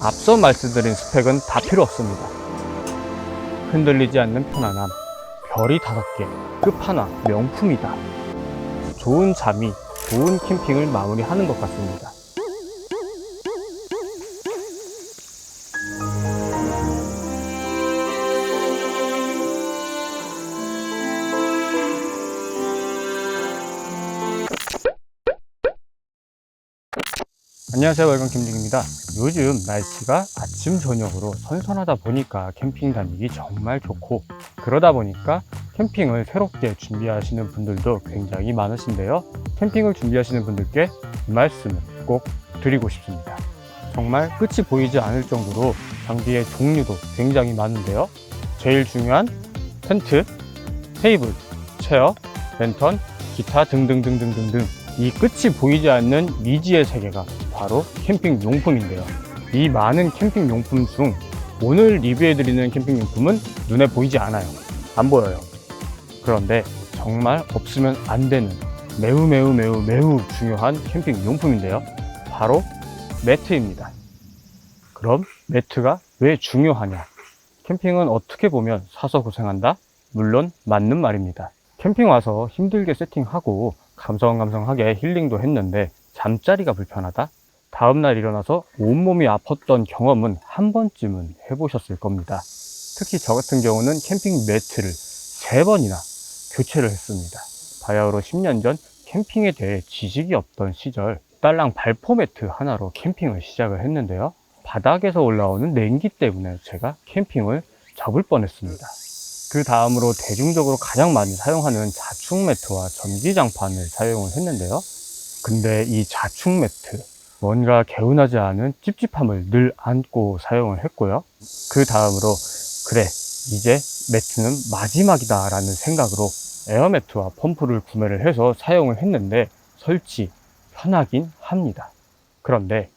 앞서 말씀드린 스펙은 다 필요 없습니다. 흔들리지 않는 편안함, 별이 5개, 끝판왕, 명품이다. 좋은 잠이 좋은 캠핑을 마무리하는 것 같습니다. 안녕하세요, 월간 캠핑입니다. 요즘 날씨가 아침 저녁으로 선선하다 보니까 캠핑 다니기 정말 좋고, 그러다 보니까 캠핑을 새롭게 준비하시는 분들도 굉장히 많으신데요. 캠핑을 준비하시는 분들께 이 말씀을 꼭 드리고 싶습니다. 정말 끝이 보이지 않을 정도로 장비의 종류도 굉장히 많은데요. 제일 중요한 텐트, 테이블, 체어, 랜턴, 기타 등등등등등등, 이 끝이 보이지 않는 미지의 세계가 바로 캠핑 용품인데요. 이 많은 캠핑 용품 중 오늘 리뷰해드리는 캠핑 용품은 눈에 보이지 않아요. 안 보여요. 그런데 정말 없으면 안 되는 매우 중요한 캠핑 용품인데요. 바로 매트입니다. 그럼 매트가 왜 중요하냐? 캠핑은 어떻게 보면 사서 고생한다? 물론 맞는 말입니다. 캠핑 와서 힘들게 세팅하고 감성하게 힐링도 했는데 잠자리가 불편하다? 다음날 일어나서 온몸이 아팠던 경험은 한 번쯤은 해보셨을 겁니다. 특히 저 같은 경우는 캠핑 매트를 3번이나 교체를 했습니다. 바야흐로 10년 전 캠핑에 대해 지식이 없던 시절 딸랑 발포 매트 하나로 캠핑을 시작을 했는데요. 바닥에서 올라오는 냉기 때문에 제가 캠핑을 접을 뻔했습니다. 그 다음으로 대중적으로 가장 많이 사용하는 자충 매트와 전기장판을 사용을 했는데요. 근데 이 자충 매트, 뭔가 개운하지 않은 찝찝함을 늘 안고 사용을 했고요. 그 다음으로 그래, 이제 매트는 마지막이다 라는 생각으로 에어매트와 펌프를 구매를 해서 사용을 했는데 설치 편하긴 합니다. 그런데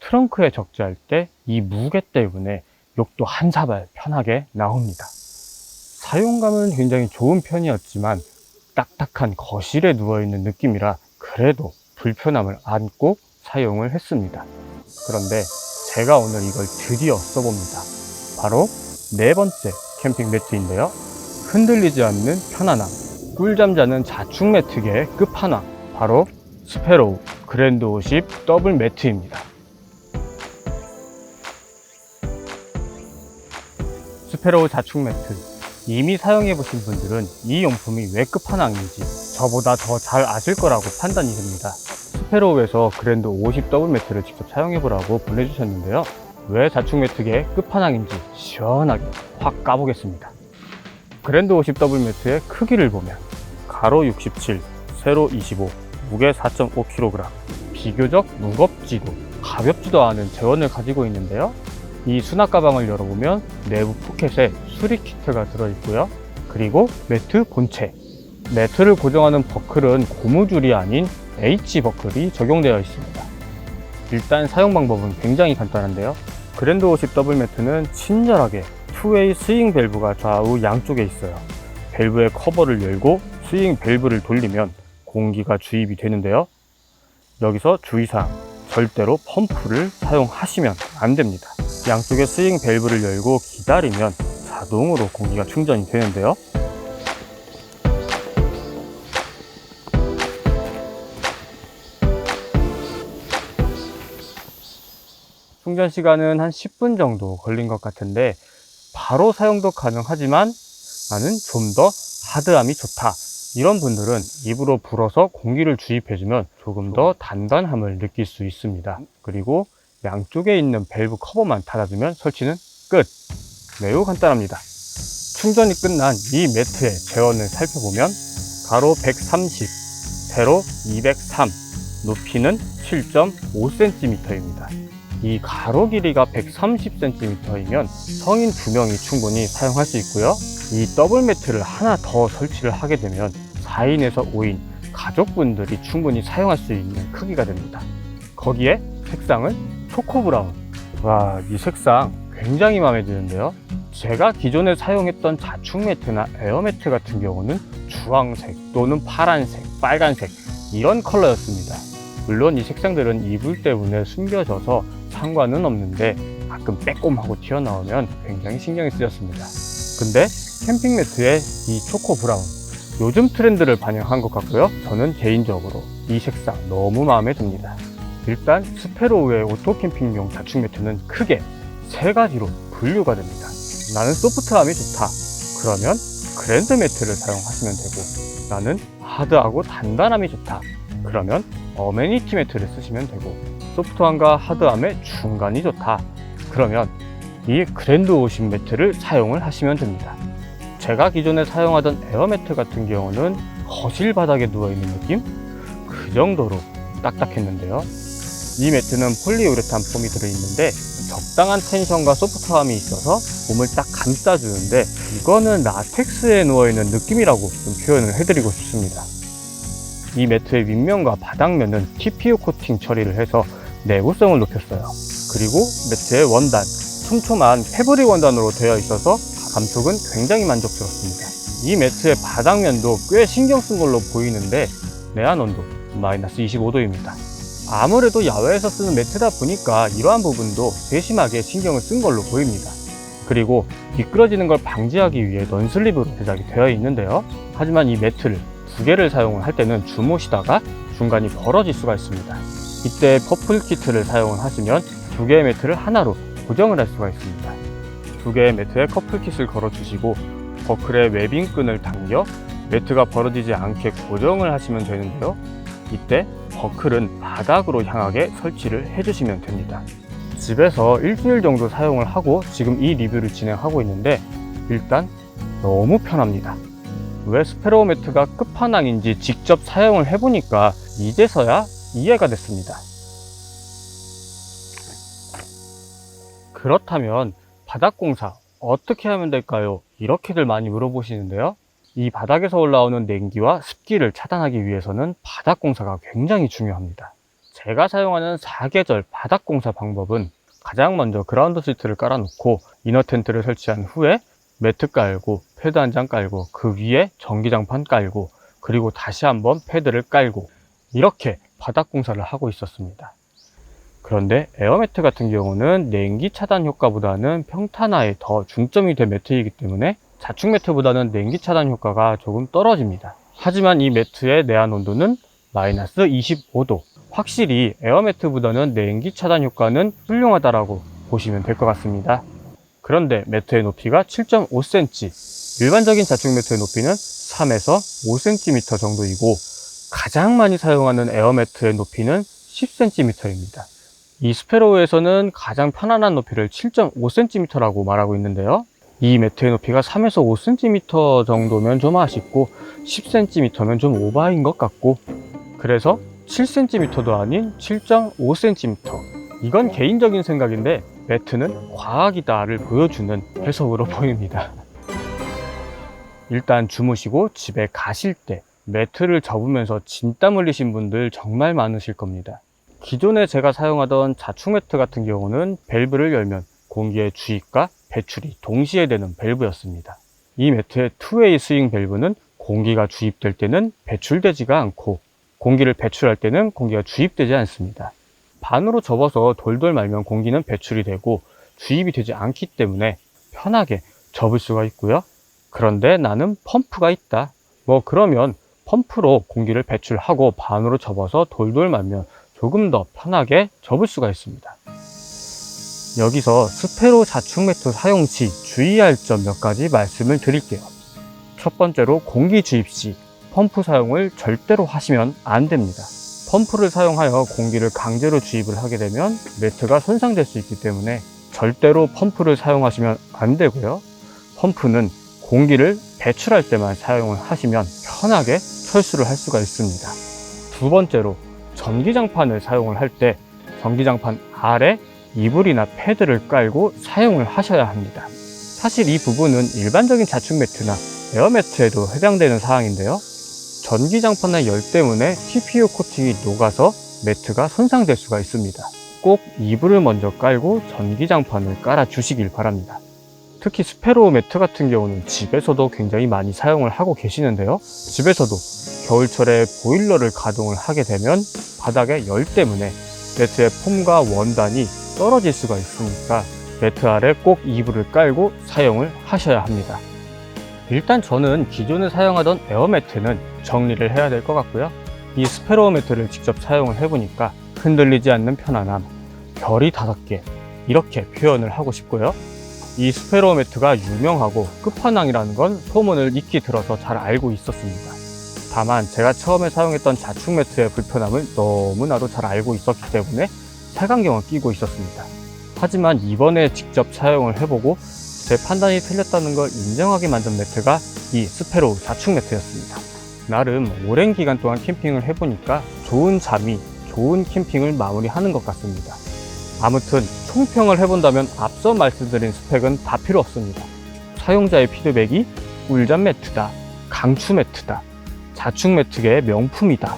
트렁크에 적재할 때 이 무게 때문에 욕도 한 사발 편하게 나옵니다. 사용감은 굉장히 좋은 편이었지만 딱딱한 거실에 누워있는 느낌이라 그래도 불편함을 안고 사용을 했습니다. 그런데 제가 오늘 이걸 드디어 써봅니다. 바로 4번째 캠핑 매트인데요. 흔들리지 않는 편안함, 꿀잠 자는 자충 매트계의 끝판왕, 바로 스페로우 그랜드 50 더블 매트입니다. 스페로우 자충 매트, 이미 사용해보신 분들은 이 용품이 왜 끝판왕인지 저보다 더 잘 아실 거라고 판단이 됩니다. 스페로우에서 그랜드 50 더블 매트를 직접 사용해보라고 보내주셨는데요. 왜 자충 매트계의 끝판왕인지 시원하게 확 까보겠습니다. 그랜드 50 더블 매트의 크기를 보면 가로 67, 세로 25, 무게 4.5kg, 비교적 무겁지도 가볍지도 않은 재원을 가지고 있는데요. 이 수납 가방을 열어보면 내부 포켓에 수리 키트가 들어있고요. 그리고 매트 본체, 매트를 고정하는 버클은 고무줄이 아닌 H버클이 적용되어 있습니다. 일단 사용 방법은 굉장히 간단한데요. 그랜드 50 더블 매트는 친절하게 투웨이 스윙 밸브가 좌우 양쪽에 있어요. 밸브의 커버를 열고 스윙 밸브를 돌리면 공기가 주입이 되는데요. 여기서 주의사항, 절대로 펌프를 사용하시면 안 됩니다. 양쪽의 스윙 밸브를 열고 기다리면 자동으로 공기가 충전이 되는데요. 충전 시간은 한 10분 정도 걸린 것 같은데 바로 사용도 가능하지만 나는 좀 더 하드함이 좋다, 이런 분들은 입으로 불어서 공기를 주입해주면 조금 더 단단함을 느낄 수 있습니다. 그리고 양쪽에 있는 밸브 커버만 닫아주면 설치는 끝! 매우 간단합니다. 충전이 끝난 이 매트의 재원을 살펴보면 가로 130, 세로 203, 높이는 7.5cm입니다. 이 가로 길이가 130cm이면 성인 2명이 충분히 사용할 수 있고요. 이 더블 매트를 하나 더 설치를 하게 되면 4인에서 5인 가족분들이 충분히 사용할 수 있는 크기가 됩니다. 거기에 색상은 초코브라운. 와, 이 색상 굉장히 마음에 드는데요. 제가 기존에 사용했던 자충 매트나 에어 매트 같은 경우는 주황색 또는 파란색, 빨간색 이런 컬러였습니다. 물론 이 색상들은 이불 때문에 숨겨져서 상관은 없는데 가끔 빼꼼하고 튀어나오면 굉장히 신경이 쓰였습니다. 근데 캠핑 매트의 이 초코 브라운, 요즘 트렌드를 반영한 것 같고요. 저는 개인적으로 이 색상 너무 마음에 듭니다. 일단 스페로우의 오토 캠핑용 자축 매트는 크게 세 가지로 분류가 됩니다. 나는 소프트함이 좋다, 그러면 그랜드 매트를 사용하시면 되고, 나는 하드하고 단단함이 좋다, 그러면 어메니티 매트를 쓰시면 되고, 소프트함과 하드함의 중간이 좋다, 그러면 이 그랜드 오션 매트를 사용을 하시면 됩니다. 제가 기존에 사용하던 에어 매트 같은 경우는 거실 바닥에 누워있는 느낌? 그 정도로 딱딱했는데요. 이 매트는 폴리우레탄 폼이 들어있는데 적당한 텐션과 소프트함이 있어서 몸을 딱 감싸주는데, 이거는 라텍스에 누워있는 느낌이라고 좀 표현을 해드리고 싶습니다. 이 매트의 윗면과 바닥면은 TPU 코팅 처리를 해서 내구성을 높였어요. 그리고 매트의 원단, 촘촘한 패브릭 원단으로 되어 있어서 감촉은 굉장히 만족스럽습니다. 이 매트의 바닥면도 꽤 신경 쓴 걸로 보이는데 내한 온도 마이너스 25도입니다. 아무래도 야외에서 쓰는 매트다 보니까 이러한 부분도 세심하게 신경을 쓴 걸로 보입니다. 그리고 미끄러지는 걸 방지하기 위해 넌슬립으로 제작이 되어 있는데요. 하지만 이 매트를 두 개를 사용을 할 때는 주무시다가 중간이 벌어질 수가 있습니다. 이때 퍼플 키트를 사용을 하시면 두 개의 매트를 하나로 고정을 할 수가 있습니다. 두 개의 매트에 커플 킷을 걸어주시고 버클에 웨빙끈을 당겨 매트가 벌어지지 않게 고정을 하시면 되는데요. 이때 버클은 바닥으로 향하게 설치를 해주시면 됩니다. 집에서 일주일 정도 사용을 하고 지금 이 리뷰를 진행하고 있는데 일단 너무 편합니다. 왜 스페로우 매트가 끝판왕인지 직접 사용을 해보니까 이제서야 이해가 됐습니다. 그렇다면 바닥공사 어떻게 하면 될까요? 이렇게들 많이 물어보시는데요. 이 바닥에서 올라오는 냉기와 습기를 차단하기 위해서는 바닥공사가 굉장히 중요합니다. 제가 사용하는 사계절 바닥공사 방법은 가장 먼저 그라운드 시트를 깔아놓고 이너 텐트를 설치한 후에 매트 깔고 패드 한 장 깔고 그 위에 전기장판 깔고 그리고 다시 한번 패드를 깔고 이렇게 바닥공사를 하고 있었습니다. 그런데 에어매트 같은 경우는 냉기 차단 효과보다는 평탄화에 더 중점이 된 매트이기 때문에 자축 매트보다는 냉기 차단 효과가 조금 떨어집니다. 하지만 이 매트의 내한 온도는 마이너스 25도. 확실히 에어매트보다는 냉기 차단 효과는 훌륭하다라고 보시면 될 것 같습니다. 그런데 매트의 높이가 7.5cm, 일반적인 자축 매트의 높이는 3에서 5cm 정도이고 가장 많이 사용하는 에어매트의 높이는 10cm입니다. 이 스페로우에서는 가장 편안한 높이를 7.5cm라고 말하고 있는데요. 이 매트의 높이가 3에서 5cm 정도면 좀 아쉽고 10cm면 좀 오바인 것 같고, 그래서 7cm도 아닌 7.5cm, 이건 개인적인 생각인데 매트는 과학이다를 보여주는 해석으로 보입니다. 일단 주무시고 집에 가실 때 매트를 접으면서 진땀 흘리신 분들 정말 많으실 겁니다. 기존에 제가 사용하던 자축 매트 같은 경우는 밸브를 열면 공기의 주입과 배출이 동시에 되는 밸브였습니다. 이 매트의 투웨이 스윙 밸브는 공기가 주입될 때는 배출되지가 않고 공기를 배출할 때는 공기가 주입되지 않습니다. 반으로 접어서 돌돌 말면 공기는 배출이 되고 주입이 되지 않기 때문에 편하게 접을 수가 있고요. 그런데 나는 펌프가 있다. 그러면 펌프로 공기를 배출하고 반으로 접어서 돌돌 말면 조금 더 편하게 접을 수가 있습니다. 여기서 스페로 자축 매트 사용 시 주의할 점 몇 가지 말씀을 드릴게요. 첫 번째로 공기 주입 시 펌프 사용을 절대로 하시면 안 됩니다. 펌프를 사용하여 공기를 강제로 주입을 하게 되면 매트가 손상될 수 있기 때문에 절대로 펌프를 사용하시면 안 되고요. 펌프는 공기를 배출할 때만 사용을 하시면 편하게 철수를 할 수가 있습니다. 두 번째로 전기장판을 사용을 할 때 전기장판 아래 이불이나 패드를 깔고 사용을 하셔야 합니다. 사실 이 부분은 일반적인 자축 매트나 에어매트에도 해당되는 사항인데요. 전기장판의 열 때문에 TPU 코팅이 녹아서 매트가 손상될 수가 있습니다. 꼭 이불을 먼저 깔고 전기장판을 깔아 주시길 바랍니다. 특히 스페로우 매트 같은 경우는 집에서도 굉장히 많이 사용을 하고 계시는데요. 집에서도 겨울철에 보일러를 가동을 하게 되면 바닥의 열 때문에 매트의 폼과 원단이 떨어질 수가 있으니까 매트 아래 꼭 이불을 깔고 사용을 하셔야 합니다. 일단 저는 기존에 사용하던 에어매트는 정리를 해야 될 것 같고요. 이 스페로우 매트를 직접 사용을 해보니까 흔들리지 않는 편안함, 별이 5개 이렇게 표현을 하고 싶고요. 이 스페로우 매트가 유명하고 끝판왕이라는 건 소문을 익히 들어서 잘 알고 있었습니다. 다만 제가 처음에 사용했던 자축 매트의 불편함을 너무나도 잘 알고 있었기 때문에 색안경을 끼고 있었습니다. 하지만 이번에 직접 사용을 해보고 제 판단이 틀렸다는 걸 인정하게 만든 매트가 이 스페로우 자축 매트였습니다. 나름 오랜 기간 동안 캠핑을 해보니까 좋은 잠이 좋은 캠핑을 마무리하는 것 같습니다. 아무튼 총평을 해본다면 앞서 말씀드린 스펙은 다 필요 없습니다. 사용자의 피드백이 꿀잠 매트다, 강추 매트다, 자축 매트계의 명품이다,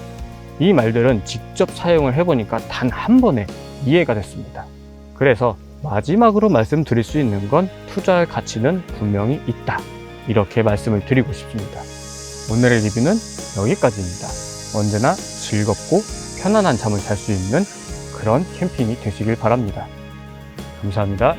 이 말들은 직접 사용을 해보니까 단 한 번에 이해가 됐습니다. 그래서 마지막으로 말씀드릴 수 있는 건 투자할 가치는 분명히 있다, 이렇게 말씀을 드리고 싶습니다. 오늘의 리뷰는 여기까지입니다. 언제나 즐겁고 편안한 잠을 잘 수 있는 그런 캠핑이 되시길 바랍니다. 감사합니다.